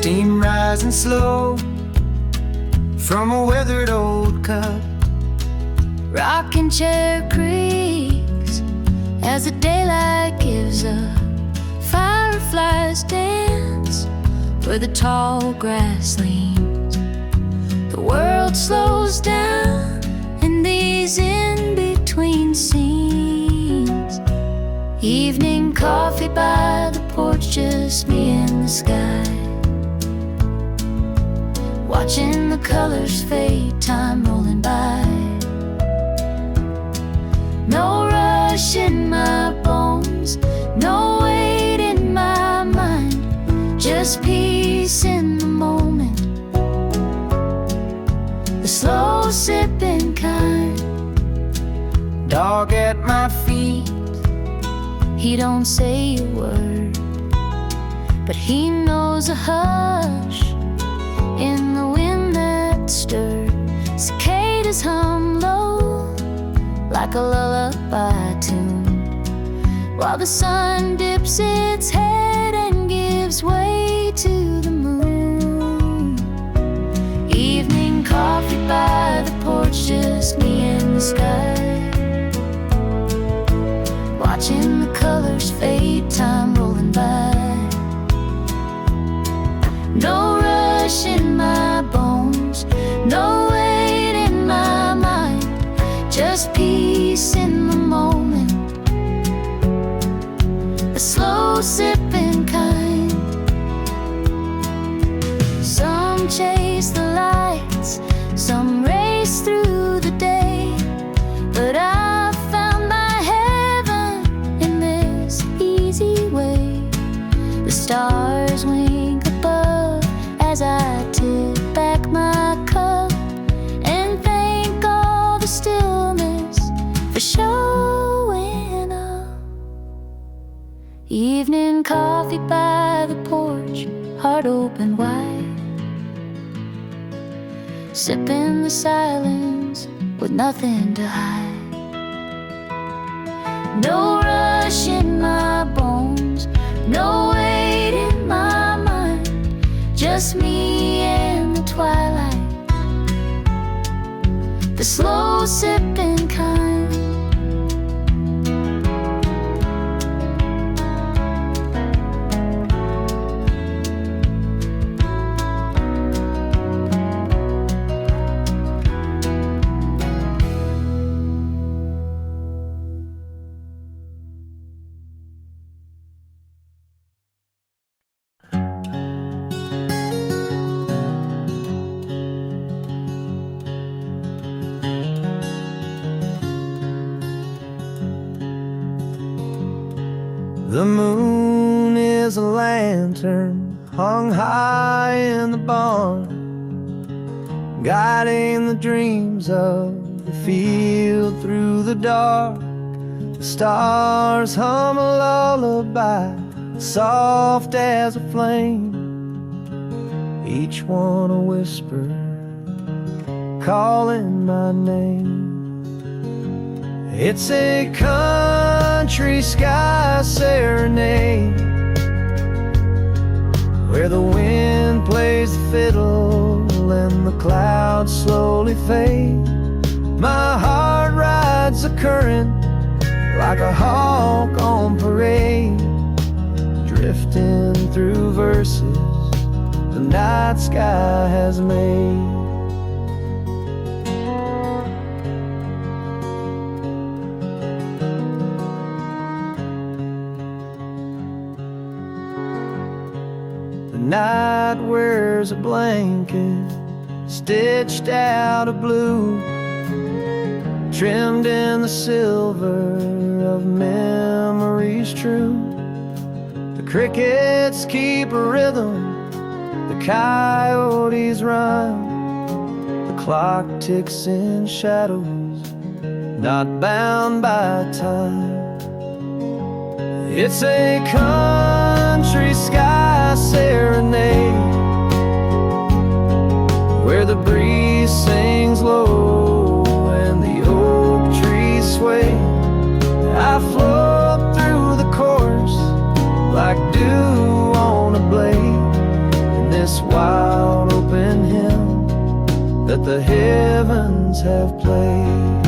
steam rising slow from a weathered old cup. Rocking chair creaks as the daylight gives up. Fireflies dance where the tall grass leans. The world slows down in these in-between scenes. Evening coffee by the porch, just me and the sky. Watching the colors fade, time rolling by. No rush in my bones, no weight in my mind, just peace in the moment, the slow sipping kind. Dog at my feet, he don't say a word, but he knows a hush in the wind that stirred. Cicadas hum low like a lullaby tune, while the sun dips its head and gives way to the moon. Evening coffee by the porch, just me and the sky. Watching the colors fade, time rolling by. No rush in my bones, no weight in my mind, just peace in the moment, the slow sipping kind. Some chase the lights, some race through the day, but I found my heaven in this easy way. The stars wink above as I tip back my cup and thank all the stillness for showing up. Evening coffee by the porch, heart open wide, sipping the silence with nothing to hide. No rush in my bones, no weight in my mind, just me and the twilight, the slow sipping kind. the moon is a lantern hung high in the barn, guiding the dreams of the field through the dark. The stars hum a lullaby, soft as a flame, each one a whisper calling my name. It's a country sky serenade, where the wind plays the fiddle and the clouds slowly fade. My heart rides the current like a hawk on parade, drifting through verses the night sky has made. The night wears a blanket stitched out of blue, trimmed in the silver of memories true. The crickets keep a rhythm, the coyotes rhyme, the clock ticks in shadows, not bound by time. It's a country sky serenade, where the breeze sings low and the oak trees sway. I float through the chorus like dew on a blade, and this that the heavens have played.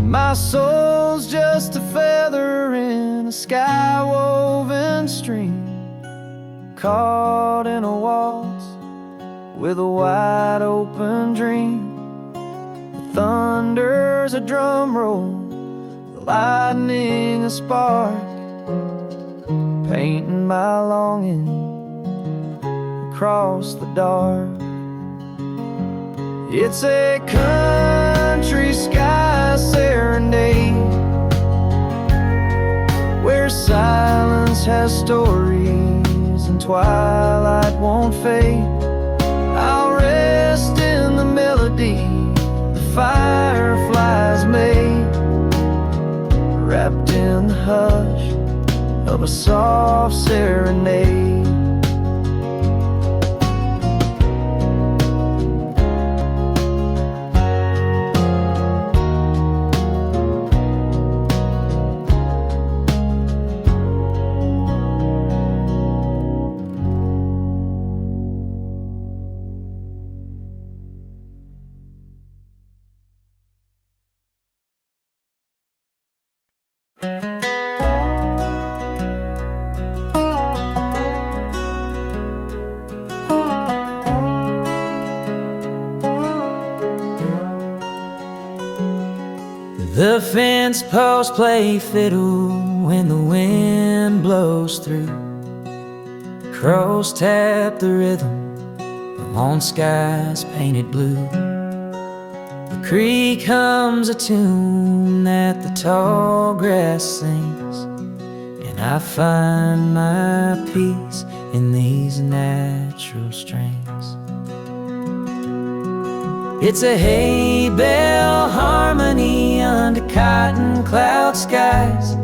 My soul's just a feather in a sky-woven stream, caught in a waltz with a wide-open dream. The thunder's a drum roll, the lightning a spark, painting my longing across the dark. It's a country sky serenade, where silence has stories and twilight won't fade. I'll rest in the melody the fireflies made, wrapped in the hush of a soft serenade. The fence posts play fiddle when the wind blows through. Crows tap the rhythm on skies painted blue. The creek hums a tune that the tall grass sings, and I find my peace in these natural strings. It's a hay bell harmony under cotton cloud skies,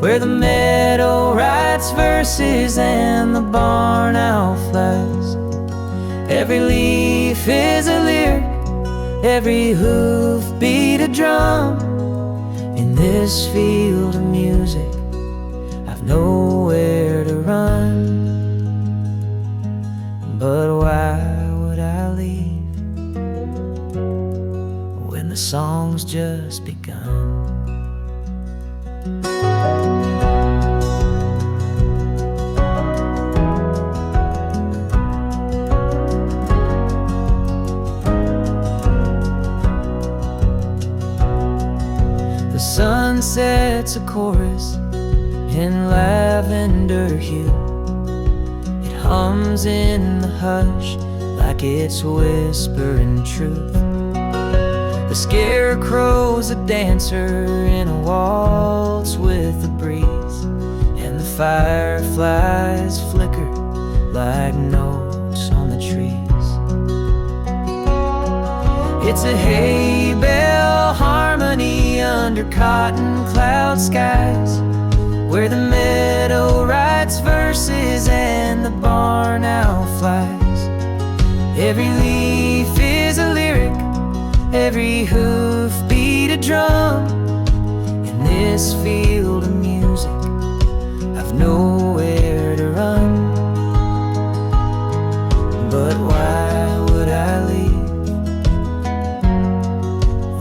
where the meadow writes verses and the barn owl flies. Every leaf is a lyric, every hoof beat a drum. In this field of music, I've nowhere to run. But why would I leave when the song's just begun? The sun sets a chorus in lavender hue. It hums in the hush like it's whispering truth. The scarecrow's a dancer in a waltz with the breeze, and the fireflies flicker like notes on the trees. It's a hay bell harmony under cotton cloud skies, where the meadow writes verses and the barn owl flies. Every leaf is a lyric, every hoof beat a drum. In this field of music, I've nowhere to run. But why would I leave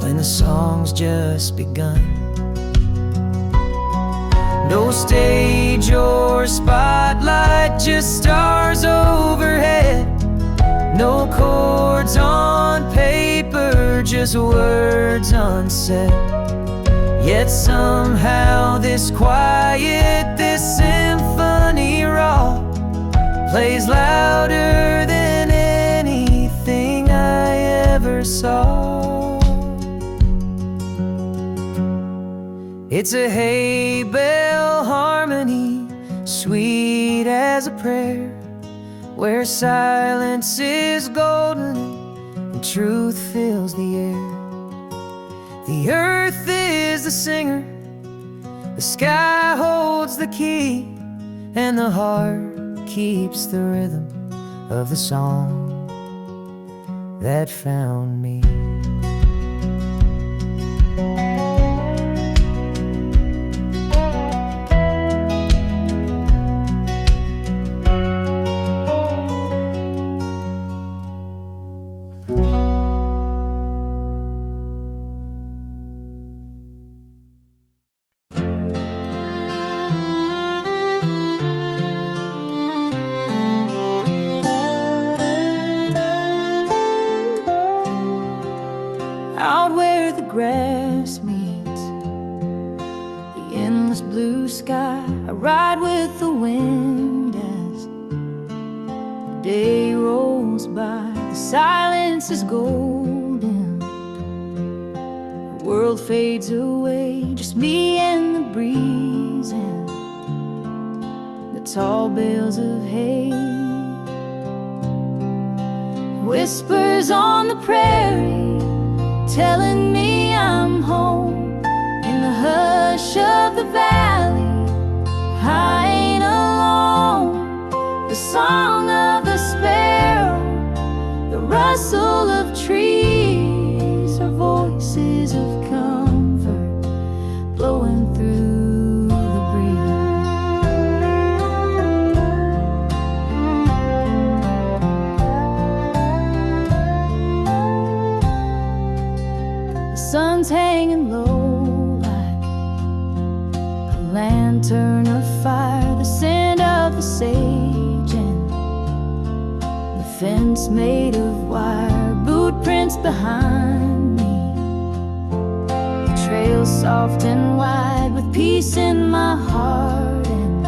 when the song's just begun? No stage or spotlight, just stars overhead. No chords on paper, just words unsaid. Yet somehow this quiet, this symphony raw, plays louder than anything I ever saw. It's a hay bell harmony, sweet as a prayer, where silence is golden and truth fills the air. The earth is the singer, the sky holds the key, and the heart keeps the rhythm of the song that found me. ride with the wind as the day rolls by. The silence is golden, the world fades away, just me and the breeze and the tall bales of hay. Whispers on the prairie telling me I'm home. In the hush of the valley, I ain't alone. The song of the sparrow, the rustle of trees, are voices of comfort blowing through the breeze. The sun's hanging low like a lantern of fire, the scent of the sage and the fence made of wire, boot prints behind me, the trail soft and wide with peace in my heart, and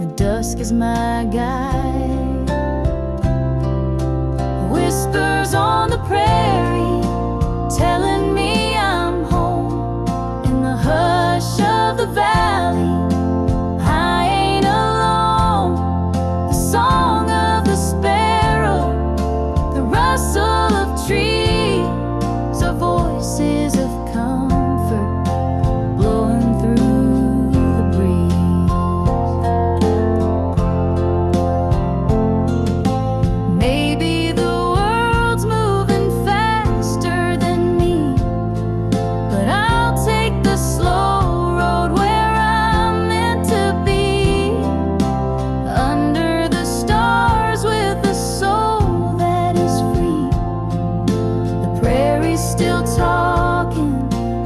the dusk is my guide. Whispers on the prairie telling me I'm home. In the hush of the valley, I ain't alone. The song of the sparrow, the rustle of trees, are voices of comfort blowing through the breeze. Maybe the world's moving faster than me, but I'll take the slow road where I'm meant to be. Under the stars with a soul that is free. The prairie's still talking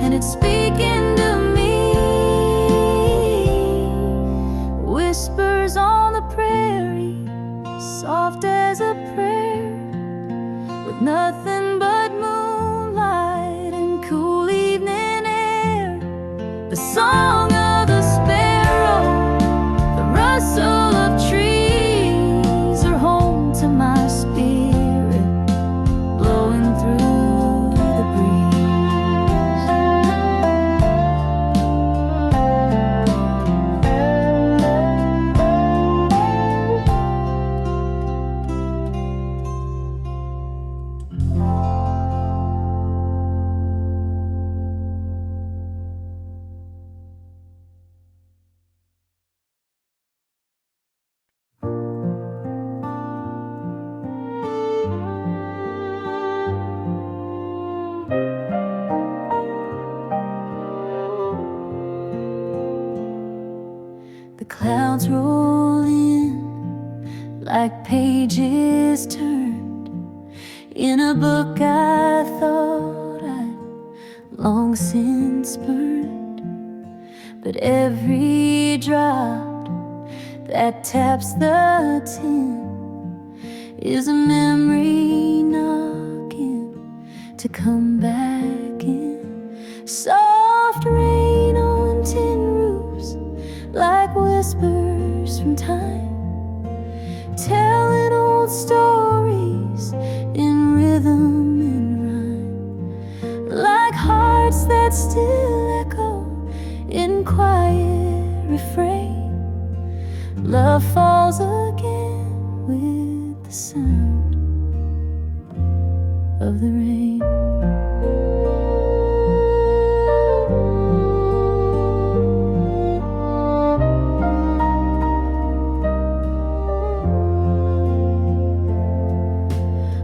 and it's speaking to me. Whispers on the prairie, soft as a prayer, with nothing but moonlight and cool evening air. The song of the sparrow, the rustle of trees, are home to my spirit, blowing through the The clouds roll in like pages turned in a book I thought I'd long since burned. But every drop that taps the tin is a memory knocking to come back in. Soft rain on tin roofs like whispers from time, telling old stories in rhythm and rhyme, like hearts that still echo in quiet refrain. Love falls again with the sound of the rain.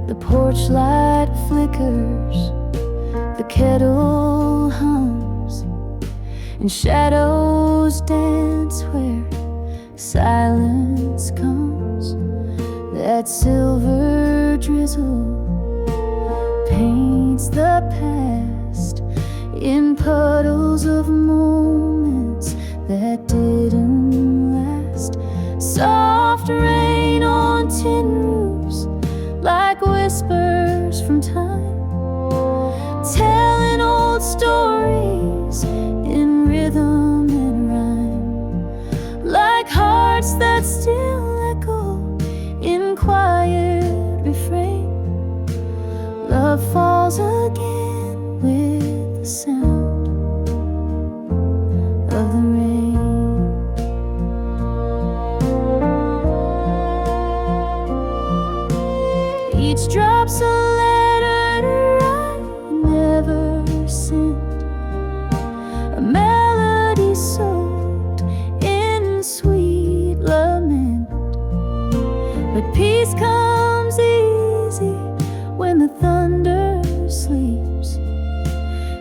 The porch light flickers, the kettle hums, and shadows dance where silence comes. That silver drizzle paints the past in puddles of moments that didn't last. Soft rain on tin roofs like whispers from time, telling old stories in rhythm and rhyme, that still echo in quiet refrain. Love falls again with the sound of the rain. Each drop's a letter I never sent, a melody soaked in sweet lament. But peace comes easy when the thunder sleeps,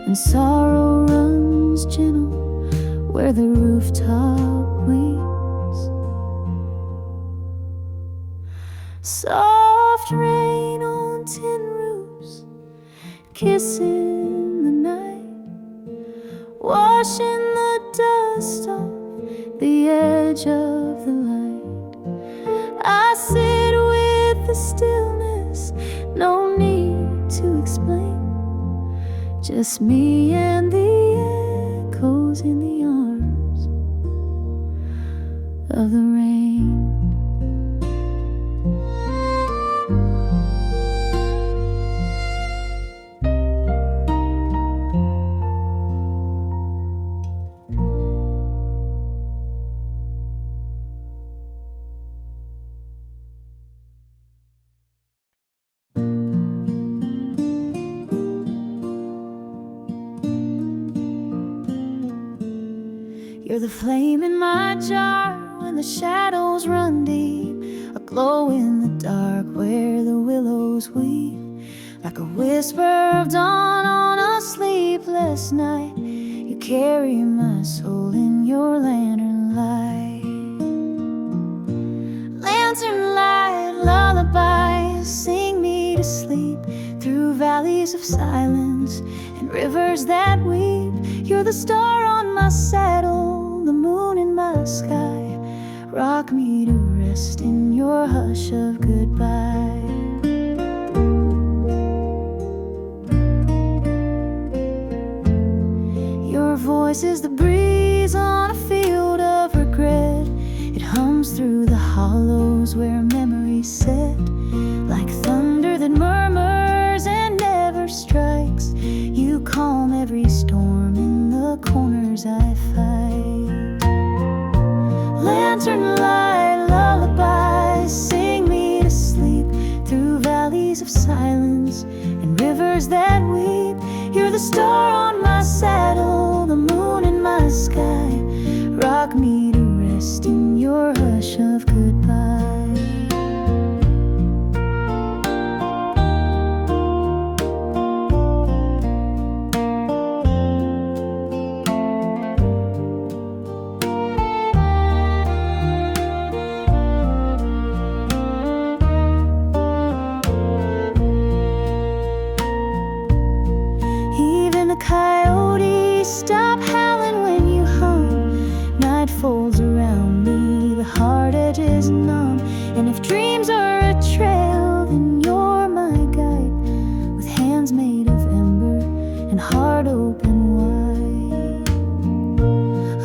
and sorrow runs gentle where the rooftop weeps. Soft rain on tin roofs, kissing the night, washing the dust off the edge of the light. I sit with the stillness, no need to explain, just me and the echoes in the arms of the rain. You're the flame in my jar when the shadows run deep, a glow in the dark where the willows weep, like a whisper of dawn on a sleepless night. You carry my soul in your lantern light. Lantern light, lullabies, sing me to sleep through valleys of silence and rivers that weep. You're the star on my saddle, the moon in my sky. Rock me to rest in your hush of goodbye. Your voice is the breeze on a field of regret. It hums through the hollows where memories set, like thunder that murmurs and never strikes. You calm every storm in the corners I fight. Lantern light, lullabies, sing me to sleep through valleys of silence and rivers that weep. You're the star on my saddle, the moon in my sky. Rock me to rest in your hush of goodbye. Coyotes stop howling when you hum. Night folds around me, the hard edge is numb. And if dreams are a trail, then you're my guide, with hands made of ember and heart open wide.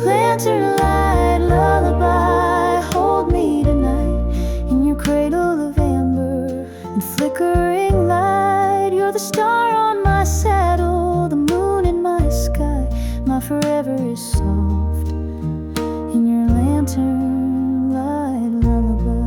Lantern light, lullaby, hold me tonight in your cradle of amber and flickering light. You're the star on my saddle, the moon in my sky. My forever is soft in your lantern light lullaby.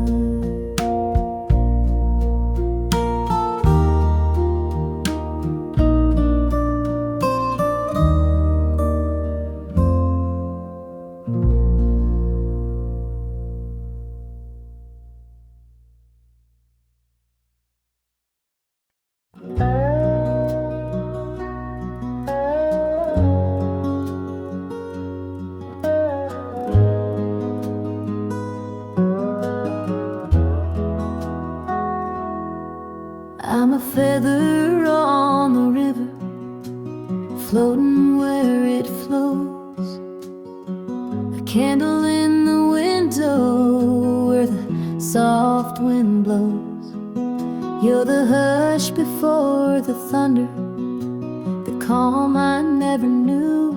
I'm a feather on the river, floating where it flows, a candle in the window where the soft wind blows. You're the hush before the thunder, the calm I never knew.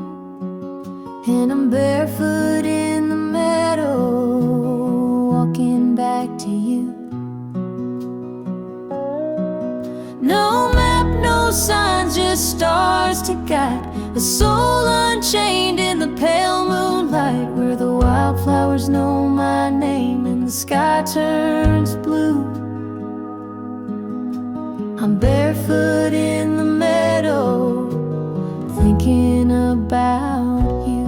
And I'm barefoot in the meadow, the stars to guide, a soul unchained in the pale moonlight, where the wildflowers know my name and the sky turns blue. I'm barefoot in the meadow, thinking about you.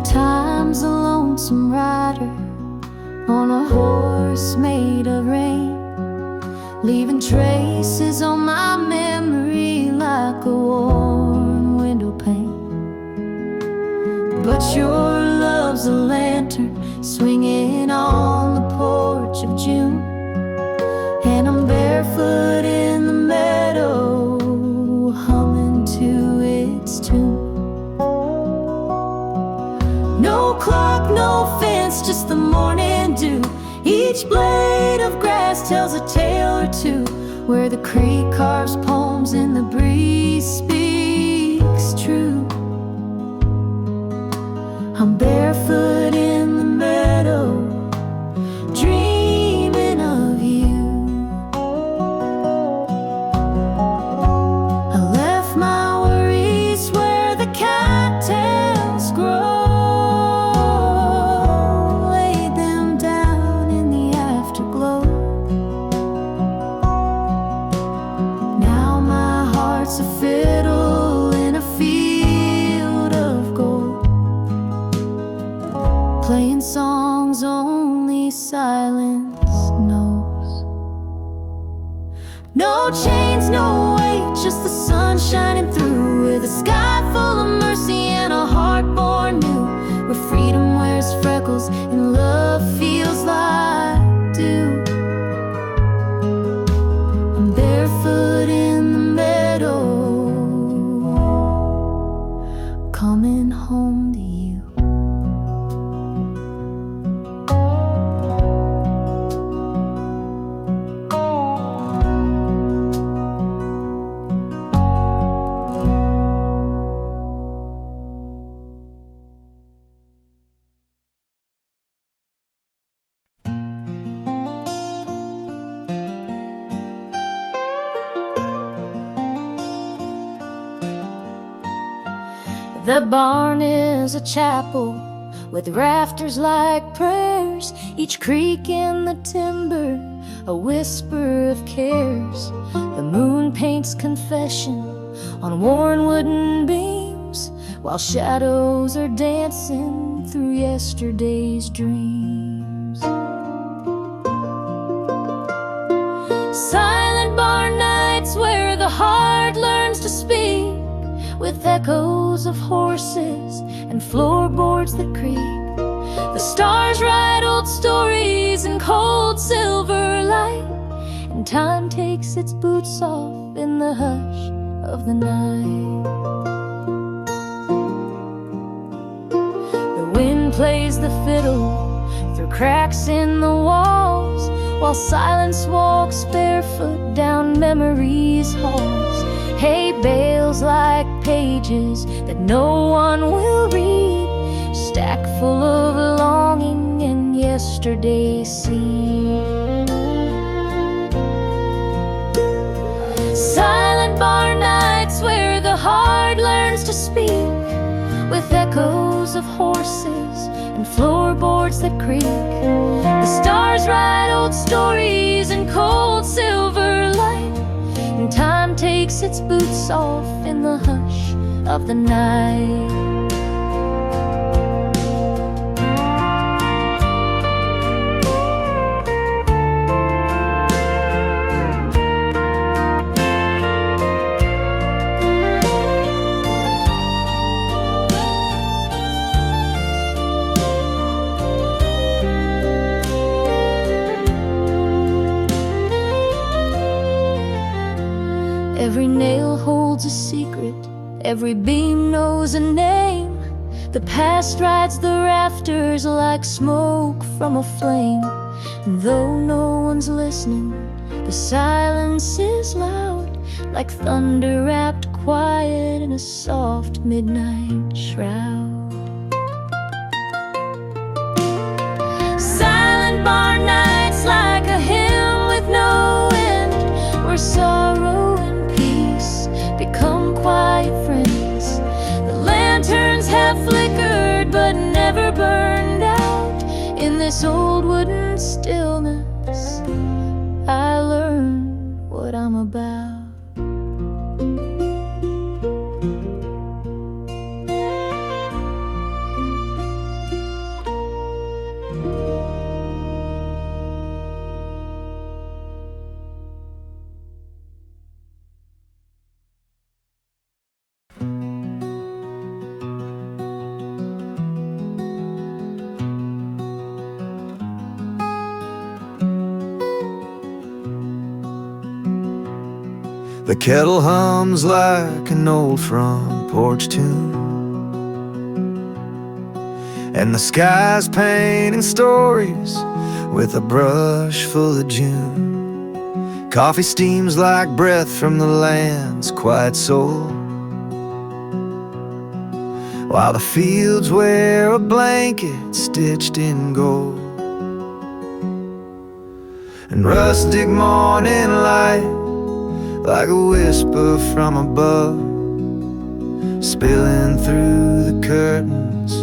Time's a lonesome rider on a horse made of rain, leaving traces on my memory like a worn window pane. But your love's a lantern swinging on the porch of June, and I'm barefoot in the meadow, humming to its tune. No clock, no fence, just the morning dew. Each blade of grass tells a tale or two, where the creek carves poems and the breeze speaks true. I'm barefoot in the meadow, dreaming of you. I left my worries where the cattails grow, a fiddle in a field of gold, playing songs only silence knows. No chains, no weight, just the sun shining through, with a sky full of mercy and a heart born new, where freedom wears freckles and love feels like dew. I'm barefoot in the meadow, coming home to you. The barn is a chapel with rafters like prayers, each creak in the timber a whisper of cares. The moon paints confession on worn wooden beams, while shadows are dancing through yesterday's dreams. Silent barn nights where the heart learns to speak, with echoes of horses and floorboards that creak. The stars write old stories in cold silver light, and time takes its boots off in the hush of the night. The wind plays the fiddle through cracks in the walls, while silence walks barefoot down memory's halls. Hay bales like pages that no one will read, stacked full of longing and yesterday's seed. Silent barn nights where the heart learns to speak, with echoes of horses and floorboards that creak. The stars write old stories in cold silver light, and time takes its boots off in the hush of the night. Every nail holds a secret, every beam knows a name. The past rides the rafters like smoke from a flame. And though no one's listening, the silence is loud, like thunder wrapped quiet in a soft midnight shroud. Silent barn nights like this old wooden stillness, I learn what I'm about. The kettle hums like an old front porch tune, and the sky's painting stories with a brush full of June. Coffee steams like breath from the land's quiet soul, while the fields wear a blanket stitched in gold. And rustic morning light, like a whisper from above, spilling through the curtains,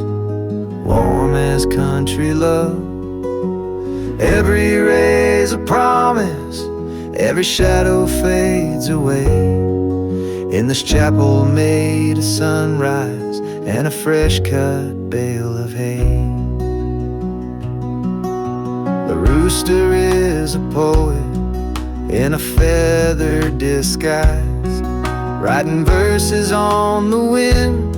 warm as country love. Every ray's a promise, every shadow fades away, in this chapel made of sunrise and a fresh cut bale of hay. The rooster is a poet in a feathered disguise, writing verses on the wind,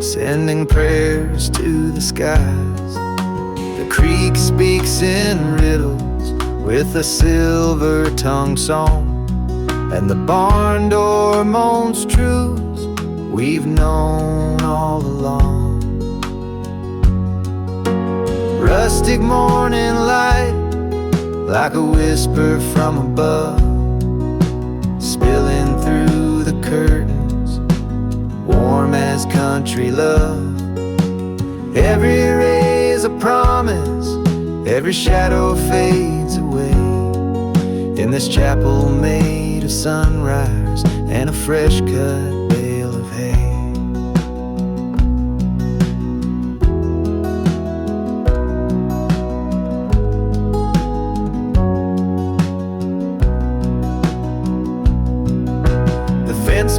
sending prayers to the skies. The creek speaks in riddles with a silver-tongued song, and the barn door moans truths we've known all along. Rustic morning light, like a whisper from above, spilling through the curtains, warm as country love. Every ray's a promise, every shadow fades away, in this chapel made of sunrise and a fresh cut bale of hay.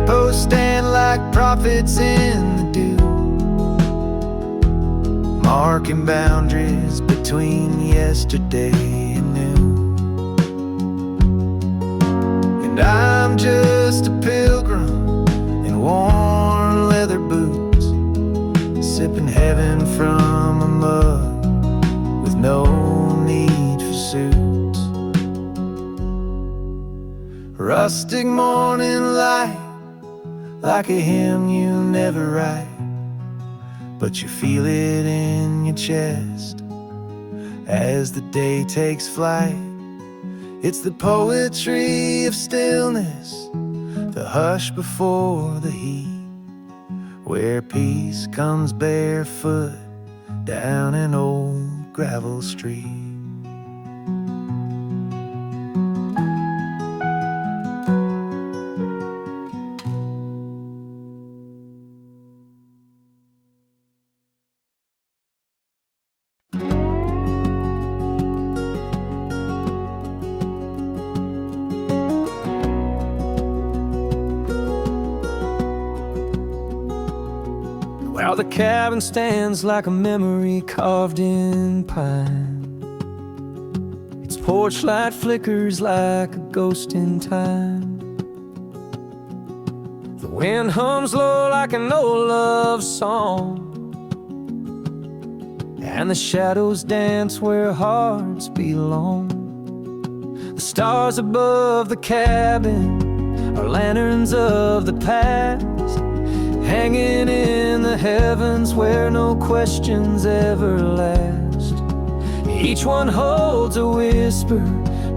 Posts stand like prophets in the dew, marking boundaries between yesterday and new. And I'm just a pilgrim in worn leather boots, sipping heaven from a mug with no need for suits. Rustic morning light, like a hymn you never write, but you feel it in your chest as the day takes flight. It's the poetry of stillness, the hush before the heat, where peace comes barefoot down an old gravel street. While the cabin stands like a memory carved in pine, its porch light flickers like a ghost in time. The wind hums low like an old love song, and the shadows dance where hearts belong. The stars above the cabin are lanterns of the past, hanging in the heavens where no questions ever last. Each one holds a whisper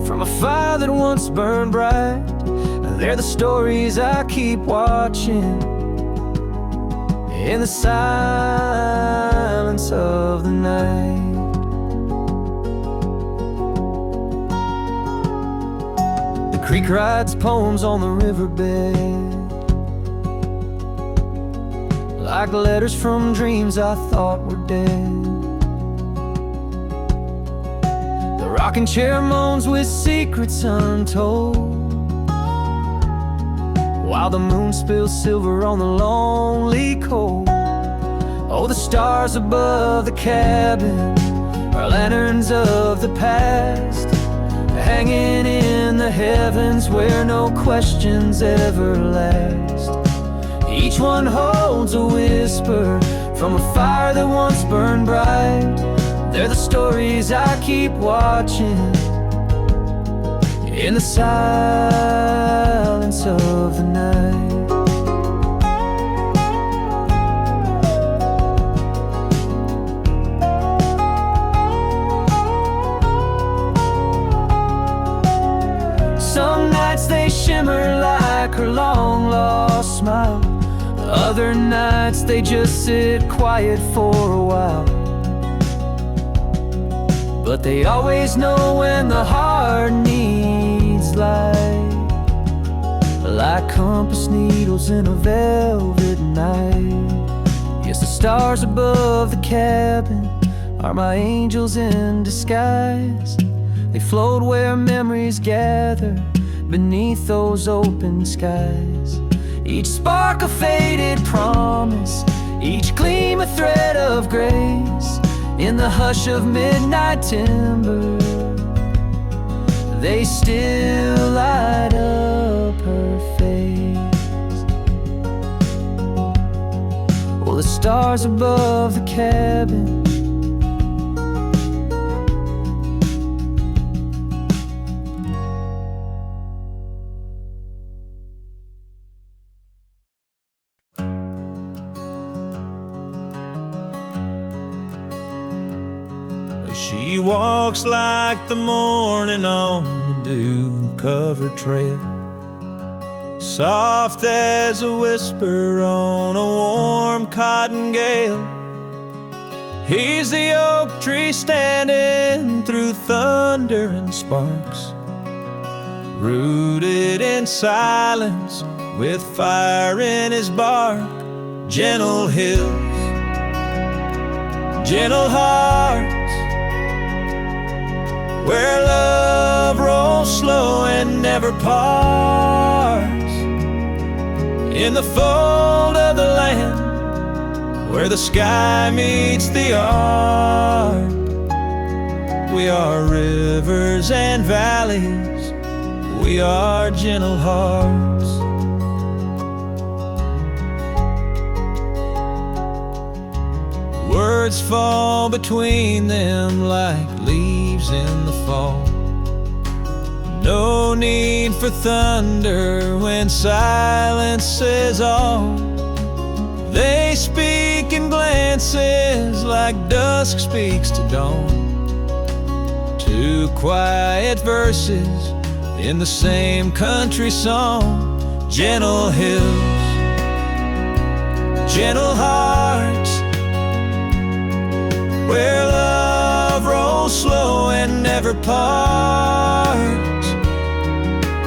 from a fire that once burned bright. They're the stories I keep watching in the silence of the night. The creek writes poems on the riverbed, like letters from dreams I thought were dead. rocking chair moans with secrets untold, while the moon spills silver on the lonely coal. Oh, the stars above the cabin are lanterns of the past, hanging in the heavens where no questions ever last. Each one holds a whisper from a fire that once burned bright. They're the stories I keep watching in the silence of the night. Some nights they shimmer like her long-lost smile. Other nights they just sit quiet for a while. But they always know when the heart needs light, like compass needles in a velvet night. Yes, the stars above the cabin are my angels in disguise. They float where memories gather beneath those open skies. Each spark a faded promise, each gleam a thread of grace. In the hush of midnight timber, they still light up her face. Well, the stars above the cabin, she walks like the morning on the dew-covered trail, soft as a whisper on a warm cotton gale. He's the oak tree standing through thunder and sparks, rooted in silence with fire in his bark. Gentle hills, gentle hearts, where love rolls slow and never parts. In the fold of the land, where the sky meets the art, we are rivers and valleys, we are gentle hearts. Words fall between them like leaves in the fall. No need for thunder when silence is all. They speak in glances like dusk speaks to dawn. Two quiet verses in the same country song. Gentle hills, gentle hearts, where love rolls slow and never parts.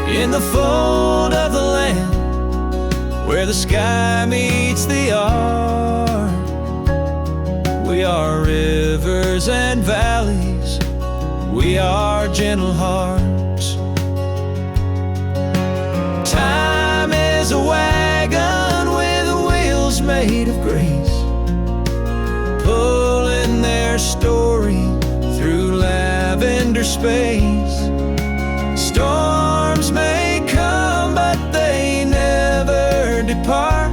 In the fold of the land, where the sky meets the art, we are rivers and valleys, we are gentle hearts. Time is a wagon with wheels made of grace, pulling their story through lavender space. Storms may come, but they never depart.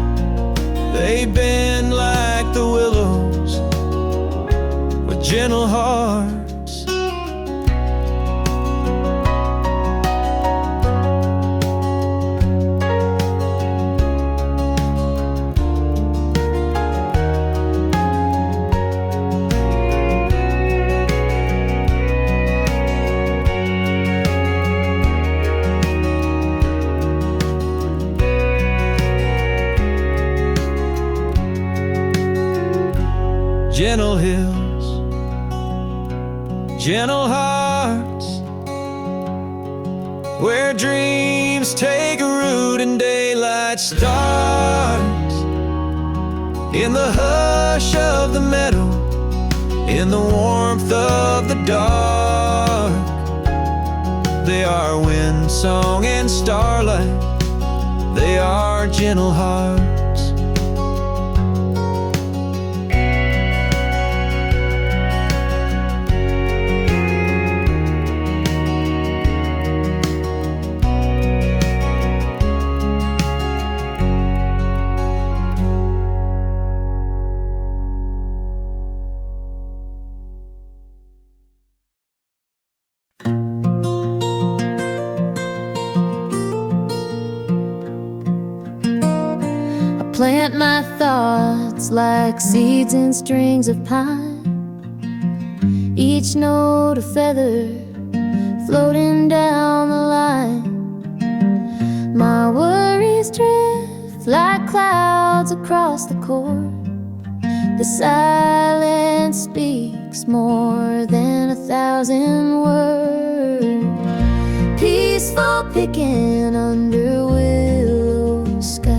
They bend like the willows with gentle hearts. Gentle hills, gentle hearts, where dreams take root and daylight starts. In the hush of the meadow, in the warmth of the dark, They are wind, song, and starlight. They are gentle hearts. Plant my thoughts like seeds in strings of pine, each note a feather floating down the line. My worries drift like clouds across the court. The silence speaks more than 1,000 words. Peaceful picking under willow skies.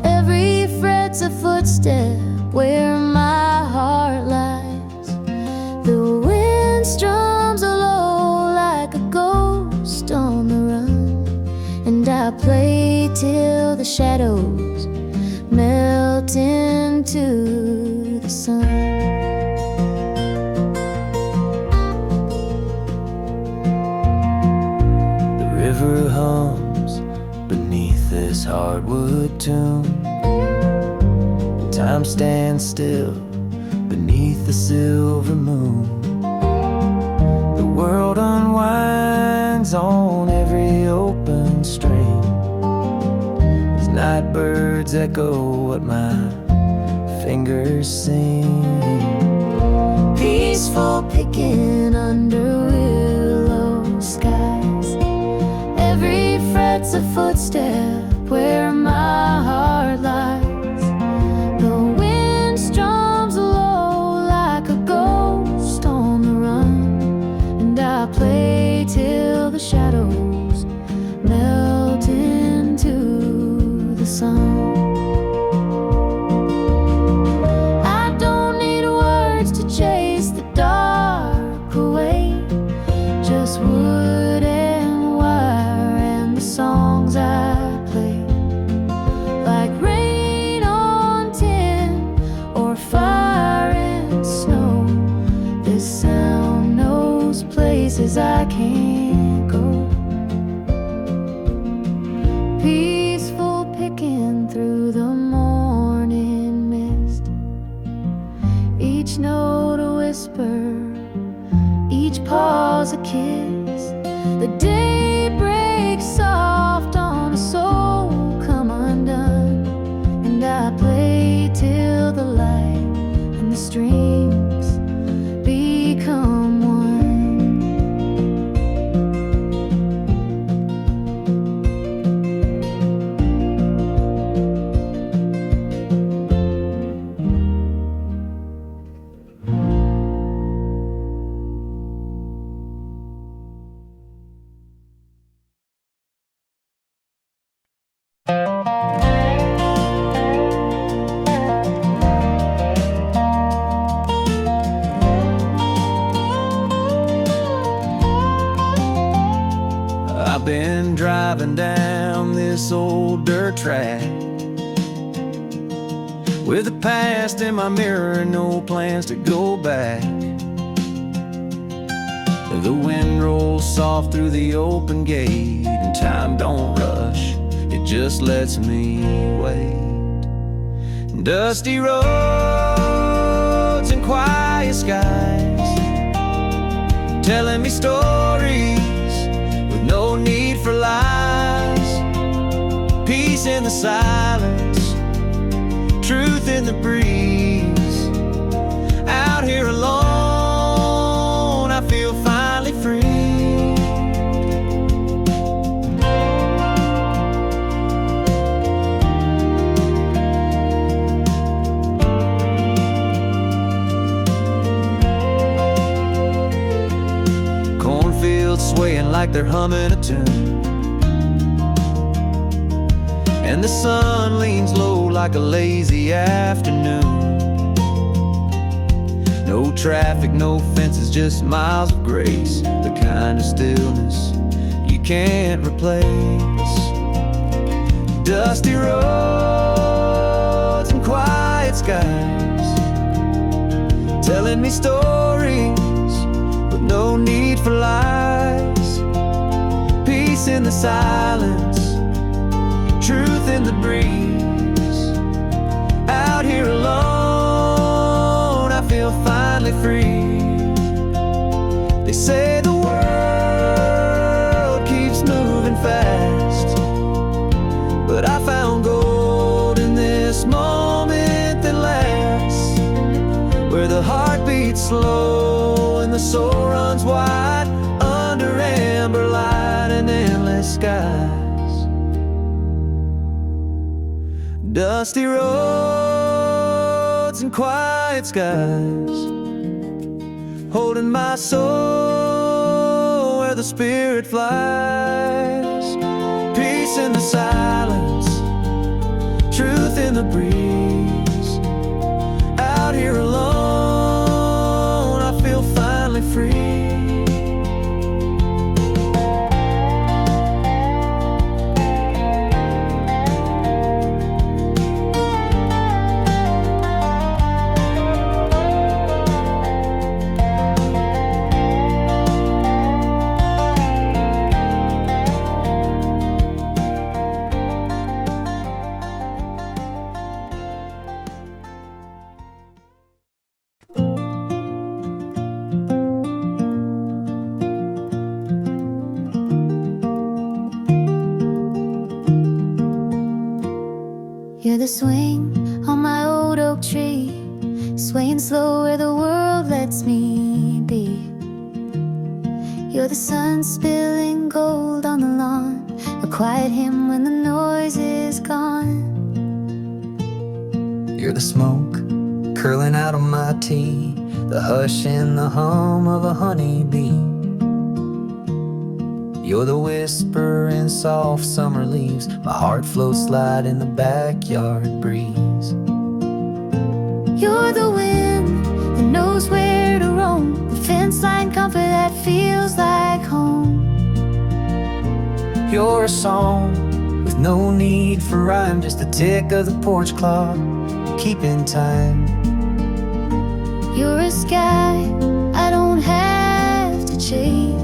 Every fret's a footstep where my heart lies. The wind strums a low like a ghost on the run, and I play till the shadows melt into the sun. The river hums beneath this hardwood tomb. Time stands still beneath the silver moon. The world unwinds on every open stream as night birds echo what my fingers sing. Peaceful picking under willow skies. Every fret's a footstep where my heart lies. The wind strums low like a ghost on the run, and I play till the shadows melt into the sun. I don't need words to chase the dark away, just wood and wire and the songs I play. Like rain on tin or fire and snow, this sound knows places I can't go. Peaceful picking through the morning mist, each note a whisper, each pause a kiss. The day breaks soft on a soul come undone, and I play till the light and the strings become one. I've been driving down this old dirt track with the past in my mirror, no plans to go back. The wind rolls soft through the open gate, and time don't rush, it just lets me wait. Dusty roads and quiet skies, telling me stories with no need for lies. Peace in the silence, truth in the breeze. Out here alone, I feel finally free. Cornfields swaying like they're humming a tune, and the sun leans low like a lazy afternoon. No No traffic, no fences, just miles of grace. The kind of stillness you can't replace. Dusty roads and quiet skies, telling me stories with no need for lies. Peace in the silence, truth in the breeze. Out here alone, I feel finally free. They say the world keeps moving fast, but I found gold in this moment that lasts, where the heart beats slow and the soul runs wide, under amber light and endless skies. Dusty roads and quiet skies, holding my soul where the spirit flies. Peace in the silence, truth in the breeze. Out here alone, I feel finally free. You're the swing on my old oak tree, swaying slow where the world lets me be. You're the sun spilling gold on the lawn, a quiet hymn when the noise is gone. You're the smoke curling out of my tea, the hush and the hum of a honeybee. You're the whisper in soft summer leaves, my heart floats light in the backyard breeze. You're the wind that knows where to roam, the fence line comfort that feels like home. You're a song with no need for rhyme, just the tick of the porch clock, keeping time. You're a sky I don't have to chase,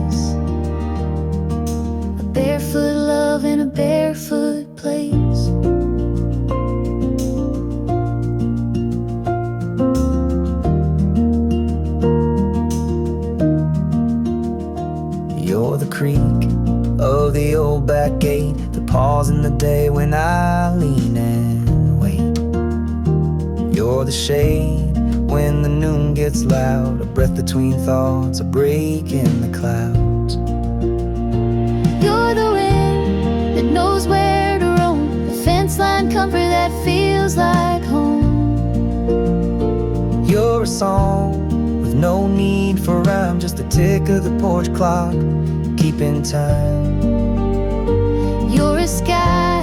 barefoot love in a barefoot place. You're the creak of the old back gate, the pause in the day when I lean and wait. You're the shade when the noon gets loud, a breath between thoughts, a break in the clouds. You're the wind that knows where to roam, the fence line comfort that feels like home. You're a song with no need for rhyme, just the tick of the porch clock, keeping time. You're a sky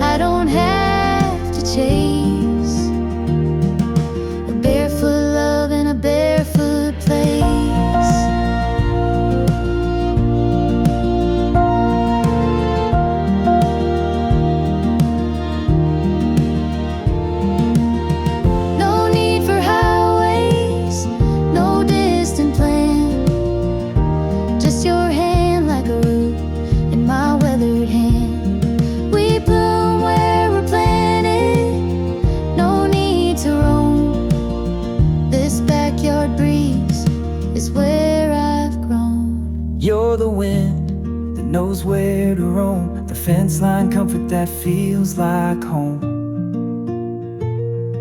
I don't have to chase, a barefoot love in a barefoot place. You're the wind that knows where to roam, the fence line comfort that feels like home.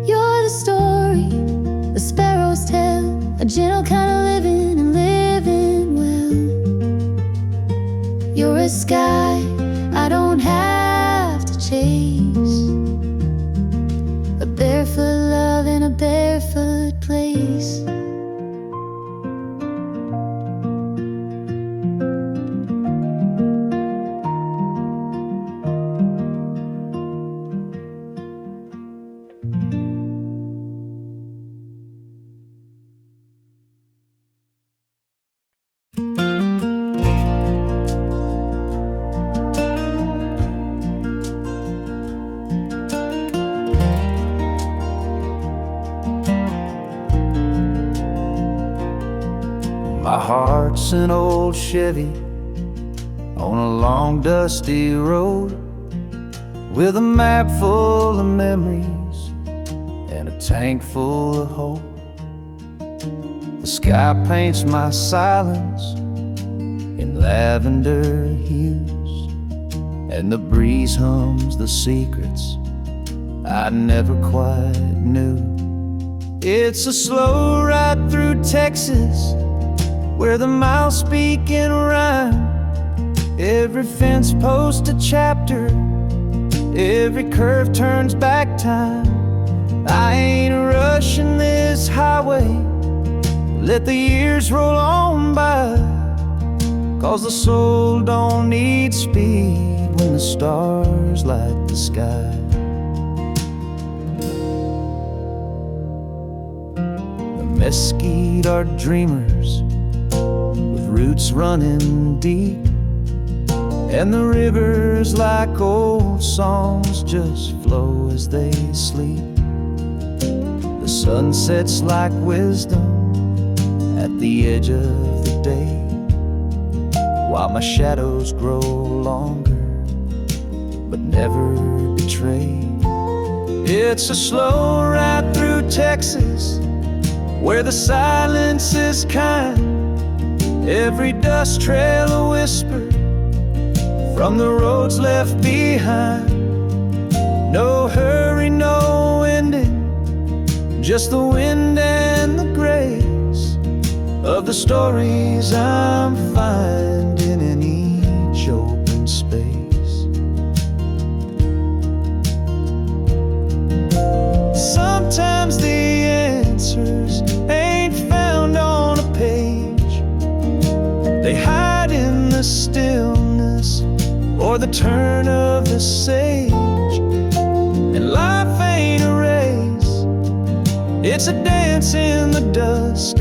You're the story the sparrows tell, a gentle kind of living and living well. You're a sky I don't have to chase, a barefoot love in a barefoot place. My heart's an old Chevy on a long dusty road, with a map full of memories and a tank full of hope. The sky paints my silence in lavender hues, and the breeze hums the secrets I never quite knew. It's a slow ride through Texas, where the miles speak in rhyme. Every fence post a chapter, every curve turns back time. I ain't rushing this highway, let the years roll on by, 'cause the soul don't need speed when the stars light the sky. The mesquite are dreamers with roots running deep, and the rivers like old songs just flow as they sleep. The sun sets like wisdom at the edge of the day, while my shadows grow longer but never betray. It's a slow ride through Texas, where the silence is kind. Every dust trail a whisper from the roads left behind. No hurry, no ending, just the wind and the grace of the stories I'm finding in each open space. Sometimes the answers ain't found on a page, they hide in the stillness or the turn of the sage. And life ain't a race, it's a dance in the dusk,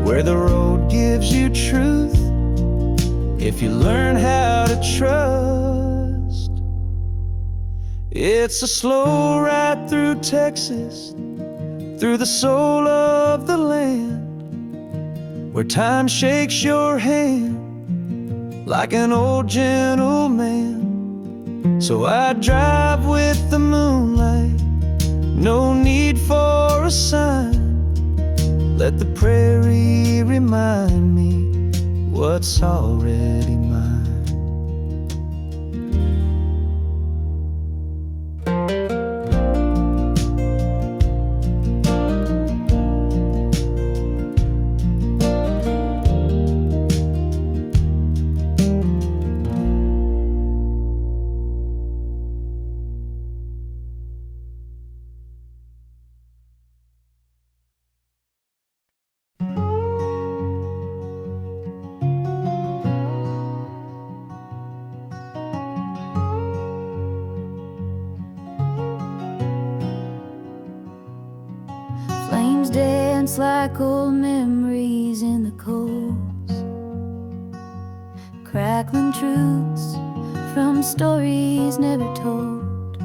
where the road gives you truth if you learn how to trust. It's a slow ride through Texas, through the soul of the land, where time shakes your hand like an old gentleman. So I drive with the moonlight, no need for a sign. Let the prairie remind me what's already mine. Flames dance like old memories in the coals, crackling truths from stories never told.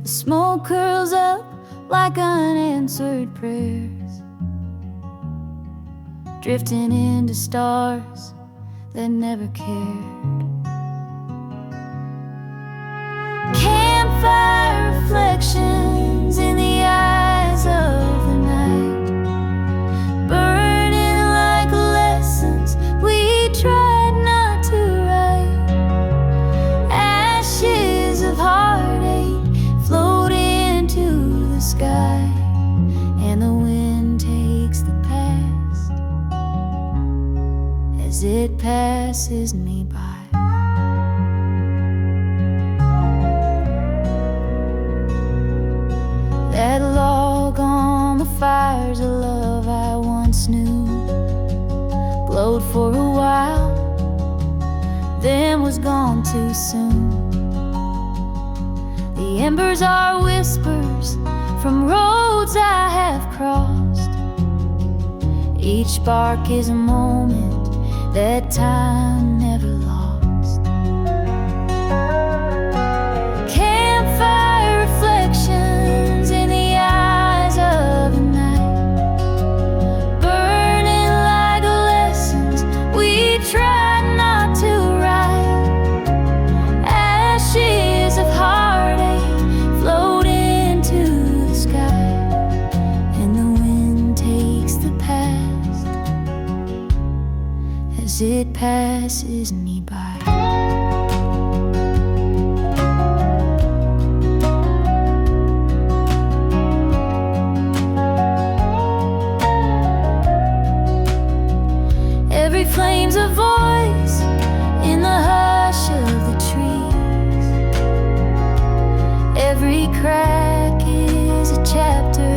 The smoke curls up like unanswered prayers, drifting into stars that never cared. Campfire reflections in the eyes of the night, burning like lessons we tried not to write. Ashes of heartache float into the sky, and the wind takes the past as it passes me by. That log on the fires of love I once knew glowed for a while, then was gone too soon. The embers are whispers from roads I have crossed. Each spark is a moment that time never lost. Campfire reflections in the eyes of the night, it passes me by. Every flame's a voice in the hush of the trees. Every crack is a chapter,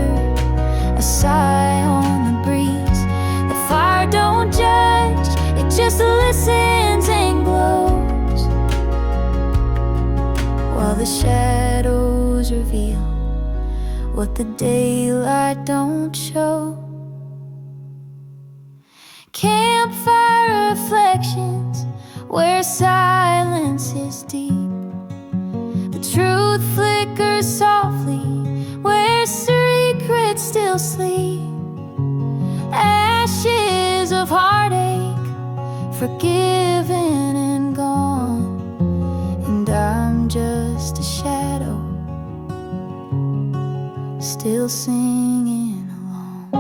a sigh on the breeze. The fire don't judge, it just listens and glows, while the shadows reveal what the daylight don't show. Campfire reflections where silence is deep. The truth flickers softly where secrets still sleep. Ashes of heartache, forgiven and gone, and I'm just a shadow, still singing along.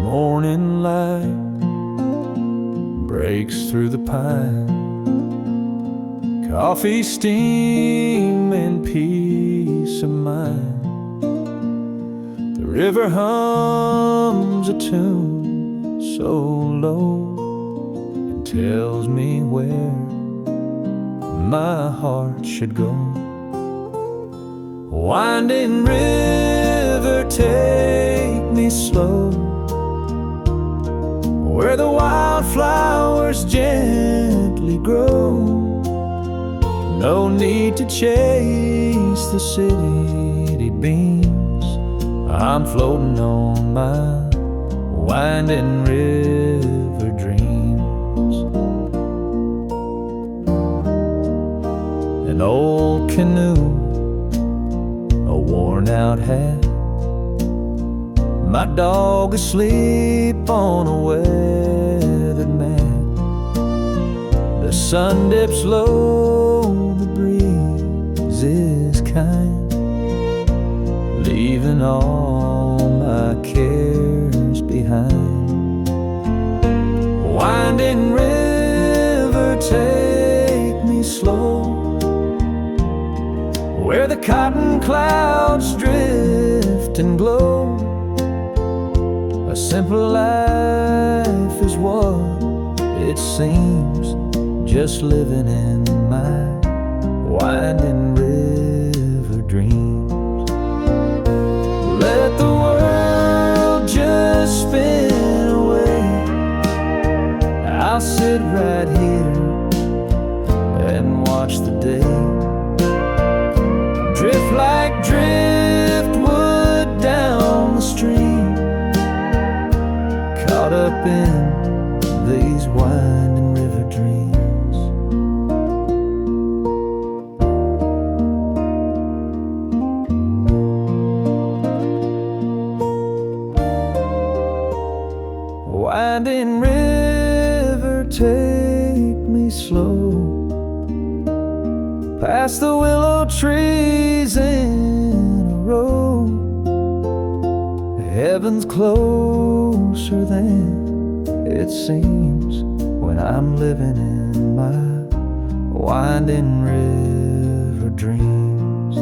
Morning light breaks through the pine. Coffee, steam, and peace of mind. The river hums a tune so low and tells me where my heart should go. Winding river, take me slow, where the wildflowers gently grow. No need to chase the city beams. I'm floating on my winding river dreams. An old canoe, a worn out hat, my dog asleep on a weathered mat. The sun dips low, the breeze is kind, leaving all my cares behind. Winding river, take me slow, where the cotton clouds drift and glow. A simple life is what it seems, just living in my winding river dreams. Let the world just spin away. I'll sit right here and watch the day drift like driftwood down the stream, caught up in these winding river dreams. Winding river, take me slow, past the willow trees in a row. Heaven's closer than it seems when I'm living in my winding river dreams.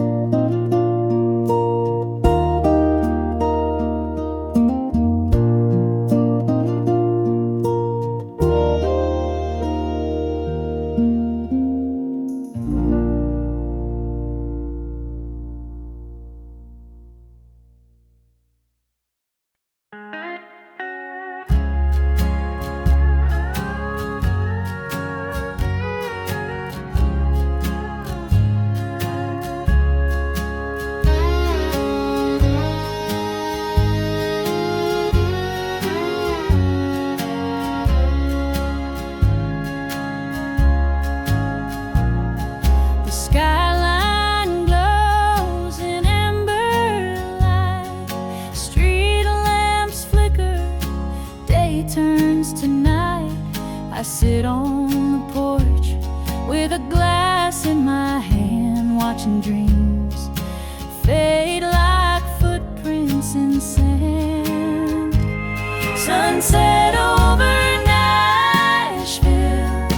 sit on the porch with a glass in my hand, watching dreams fade like footprints in sand. Sunset over Nashville,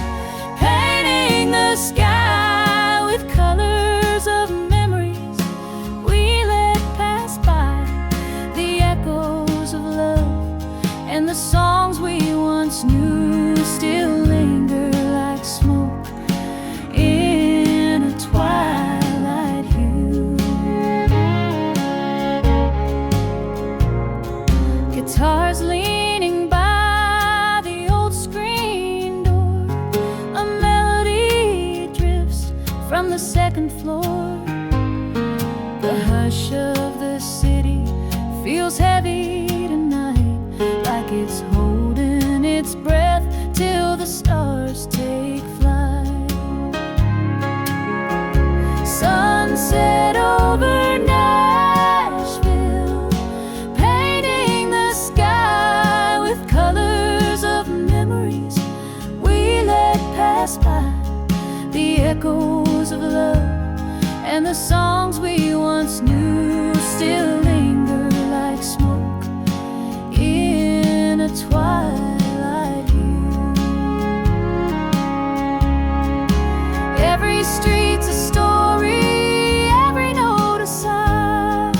painting the sky with colors of memories we let pass by. The echoes of love and the songs we once knew still linger like smoke in a twilight hue. Guitars leaning by the old screen door, a melody drifts from the second floor. The hush of the city feels heavy tonight, like it's holding its breath till the stars take flight. Sunset over Nashville, painting the sky with colors of memories we let pass by. The echoes of love and the songs we once knew still linger like smoke in a twilight hue. Every street's a story, every note a sigh,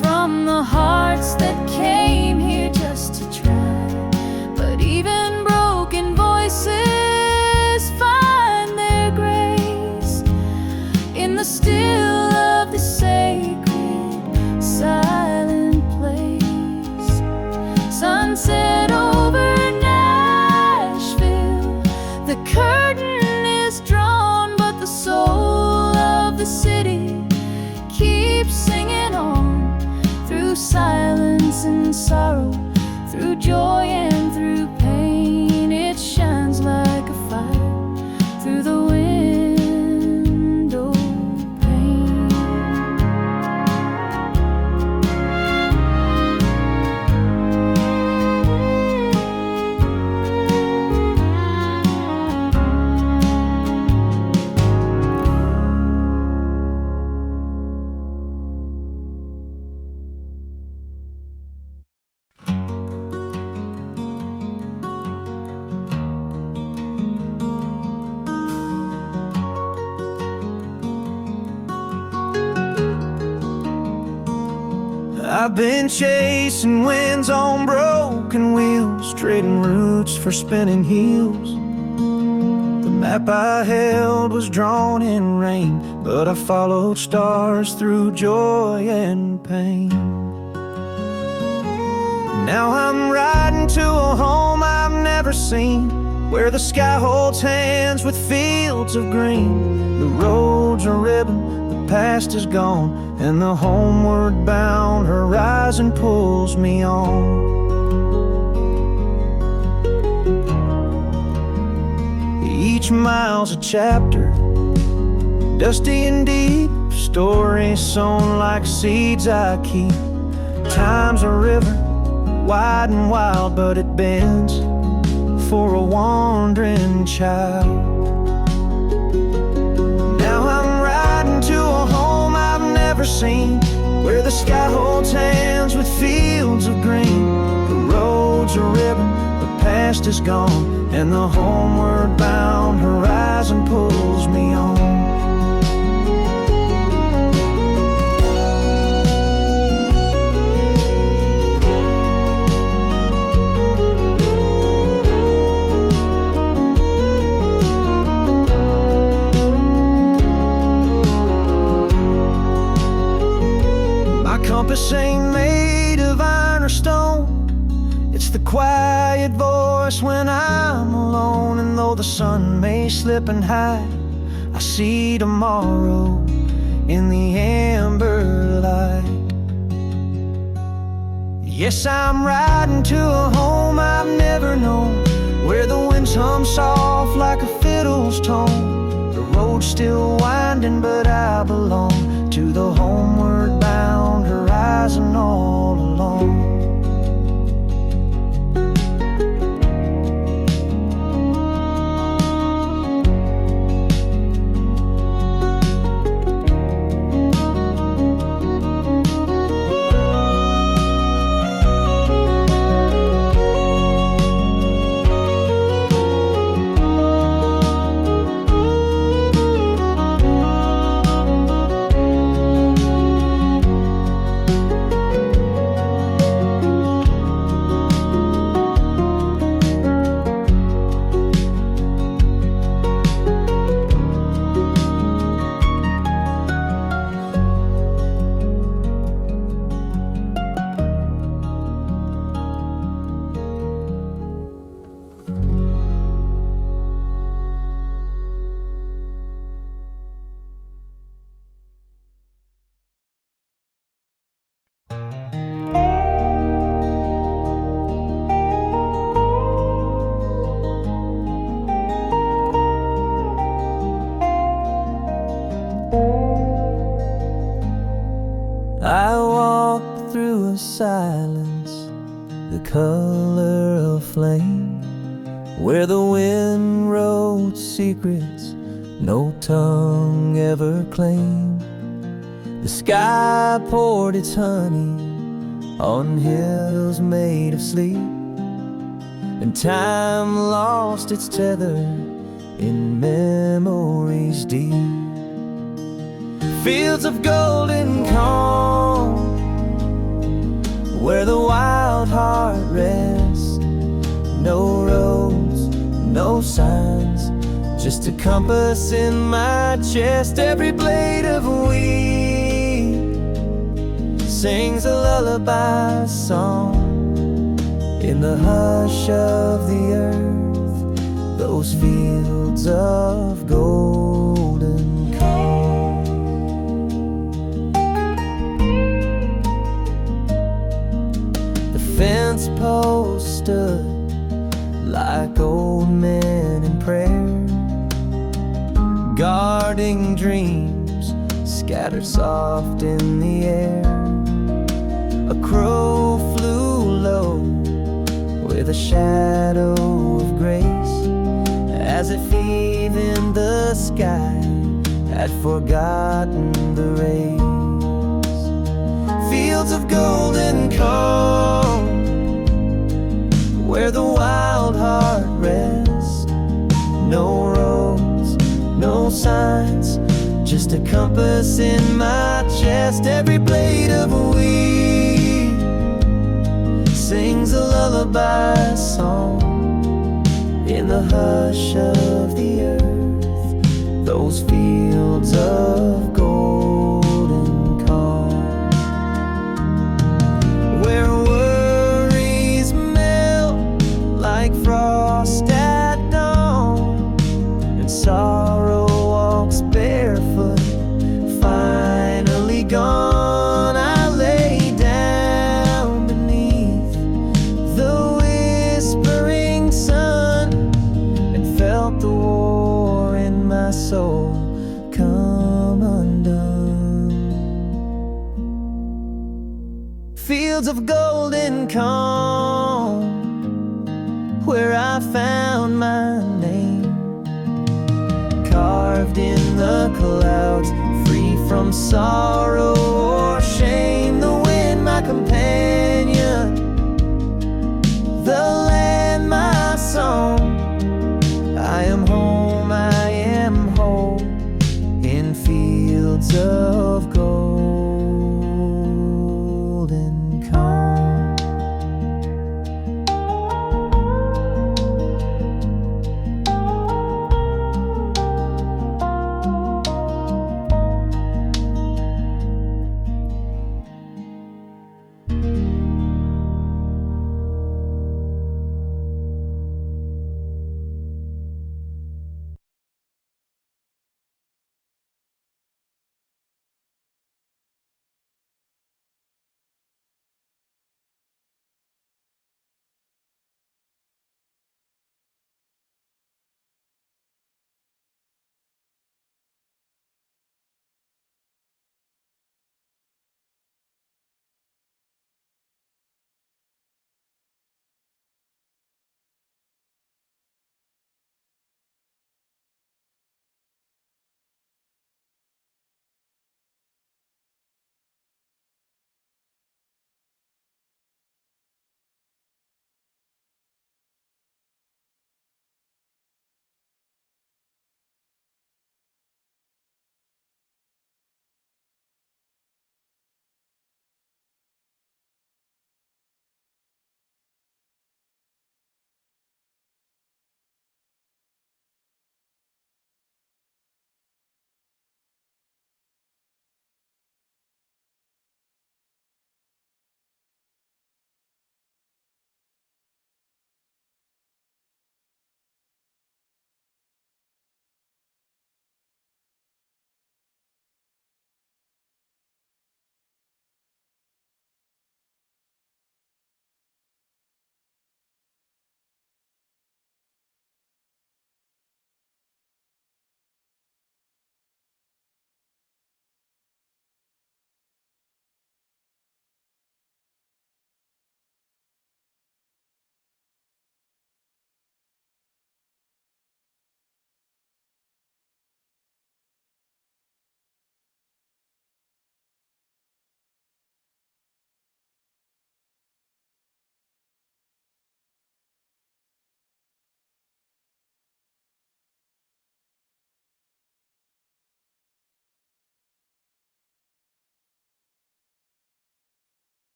from the hearts that came here just to try. But even broken voices find their grace in the still of the sacred silent place. Sunset over Nashville, the curtain is drawn, but the soul of the city keeps singing on, through silence and sorrow, through joy and through pain. It shines like a fire through the window pane. I've been chasing winds on broken wheels, trading roots for spinning heels. The map I held was drawn in rain, but I followed stars through joy and pain. Now I'm riding to a home I've never seen, where the sky holds hands with fields of green. The roads are ribbon, the past is gone, and the homeward bound horizon pulls me on. Each mile's a chapter, dusty and deep, stories sown like seeds I keep. Time's a river, wide and wild, but it bends for a wandering child. Now I'm riding to a home I've never seen, where the sky holds hands with fields of green. The road's a ribbon, the past is gone, and the homeward bound horizon pulls me on. Compass ain't made of iron or stone, it's the quiet voice when I'm alone. And though the sun may slip and hide, I see tomorrow in the amber light. Yes, I'm riding to a home I've never known, where the winds hum soft like a fiddle's tone. The road's still winding, but I belong to the homeward bound horizon all alone. I walked through a silence, the color of flame, where the wind wrote secrets no tongue ever claimed. The sky poured its honey on hills made of sleep, and time lost its tether in memories deep. Fields of golden calm, where the wild heart rests. No roads, no signs, just a compass in my chest. Every blade of wheat sings a lullaby song in the hush of the earth, those fields of golden calm. The fence posts stood like old men in prayer, guarding dreams scattered soft in the air. A crow flew low with a shadow of grace, as if even the sky had forgotten the race. Fields of golden calm, where the wild heart rests. No roads, no signs, just a compass in my chest. Every blade of wheat sings a lullaby song in the hush of the earth, those fields of golden calm, where worries melt like frost at dawn, and sorrow walks barefoot, finally gone. I lay down beneath the whispering sun and felt the war in my soul come undone. Fields of golden calm, where I found my name, carved in the clouds, free from sorrow